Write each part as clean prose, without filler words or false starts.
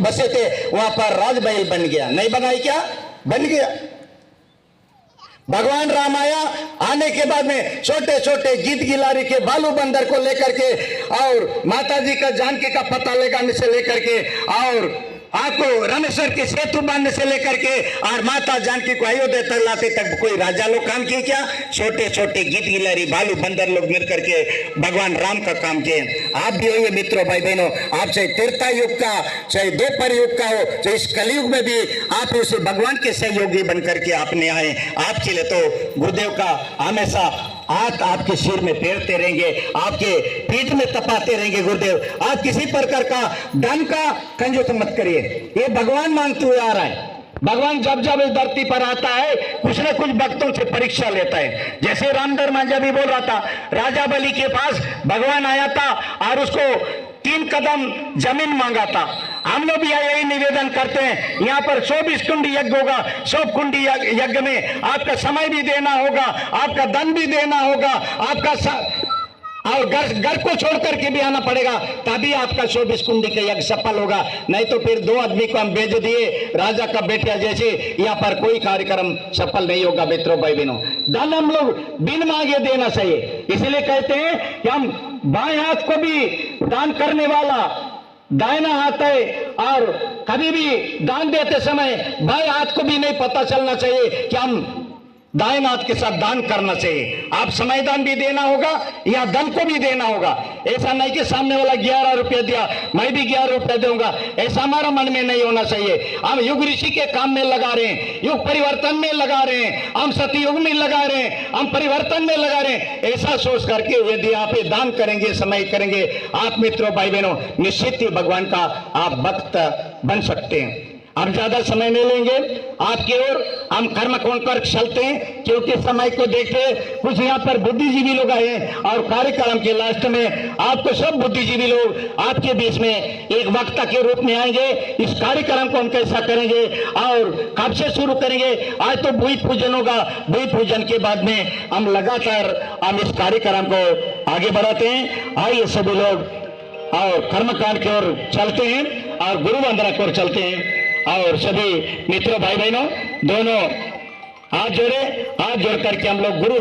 बसे थे वहां पर राजमहल बन गया, नहीं बनाई क्या? बन गया। भगवान राम आया, आने के बाद में छोटे छोटे गीत गिलारी के बालू बंदर को लेकर के और माता जी का जानकी का पता लगाने से लेकर के और आपको रामेश्वर के सेतु बांधने से लेकर के और माता जानकी को अयोध्या तक लाते तक कोई राजा लोग काम किए क्या? छोटे छोटे गीत गिलारी भालू बंदर लोग मिलकर के भगवान राम का काम किए। आप भी होइए मित्रों, भाई बहनों, आप चाहे त्रेता युग का, चाहे द्वापर युग का हो, चाहे इस कलयुग में भी आप उसे भगवान के सहयोगी बनकर के आपने आए। आपके लिए तो गुरुदेव का हमेशा हाथ आपके सिर में फेरते रहेंगे, आपके पीठ में तपाते रहेंगे गुरुदेव। आप किसी प्रकार का धन का कंजूस मत करिए, ये भगवान मांगते हुए आ रहा है। भगवान जब जब इस धरती पर आता है कुछ न कुछ भक्तों से परीक्षा लेता है। जैसे रामधर मांझा भी बोल रहा था, राजा बलि के पास भगवान आया था और उसको 3 कदम जमीन मांगा था। हम लोग भी यही निवेदन करते हैं, यहाँ पर 24 कुंडी यज्ञ होगा। 100 कुंडी यज्ञ में आपका समय भी देना होगा, आपका धन भी देना होगा, आपका और घर को छोड़ करके भी आना पड़ेगा, तभी आपका 24 कुंडी का यज्ञ सफल होगा। नहीं तो फिर 2 आदमी को हम भेज दिए राजा का बेटा जैसे, यहाँ पर कोई कार्यक्रम सफल नहीं होगा। मित्रों, भाई बहनों, धन हम लोग बिन मांगे देना चाहिए। इसलिए कहते हैं कि हम बाएं हाथ को भी दान करने वाला दाहिना हाथ है, और कभी भी दान देते समय बाएं हाथ को भी नहीं पता चलना चाहिए कि हम दाहिने हाथ के साथ दान करना चाहिए। आप समय दान भी देना होगा या धन को भी देना होगा। ऐसा नहीं कि सामने वाला 11 रुपये दिया मैं भी 11 रुपये दूंगा, ऐसा हमारा मन में नहीं होना चाहिए। हम युग ऋषि के काम में लगा रहे हैं, युग परिवर्तन में लगा रहे हैं, हम सतयुग में लगा रहे हैं, हम परिवर्तन में लगा रहे हैं। ऐसा सोच करके यदि आप ये दान करेंगे, समय करेंगे, आप मित्रों, भाई बहनों, निश्चित ही भगवान का आप भक्त बन सकते हैं। हम ज्यादा समय नहीं लेंगे आपकी ओर, हम कर्म कौन कर चलते हैं, क्योंकि समय को देखते कुछ यहाँ पर बुद्धिजीवी लोग आए हैं और कार्यक्रम के लास्ट में आपको सब बुद्धिजीवी लोग आपके बीच में एक वक्ता के रूप में आएंगे। इस कार्यक्रम को हम कैसा करेंगे और कब से शुरू करेंगे? आज तो भूमि पूजन होगा, भूमि पूजन के बाद में हम लगातार हम इस कार्यक्रम को आगे बढ़ाते हैं। आइए सभी लोग और कर्मकांड की ओर चलते हैं और गुरु वंदना की ओर चलते हैं। और सभी मित्रों, भाई बहनों, दोनों हाथ जोड़ करके हम लोग गुरु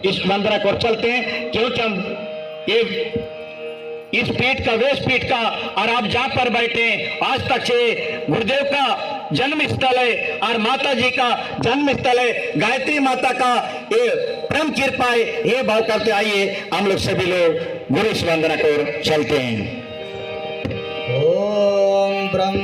इस वंदना को चलते हैं, क्योंकि हम ये इस पीठ का, वेश पीठ का, और आप जहां पर बैठे आज तक से गुरुदेव का जन्म स्थल है और माता जी का जन्म स्थल है, गायत्री माता का ये परम कृपा है, ये भाव करते आइए हम लोग सभी लोग गुरु इस वंदना को चलते हैं। ओम ब्रह्म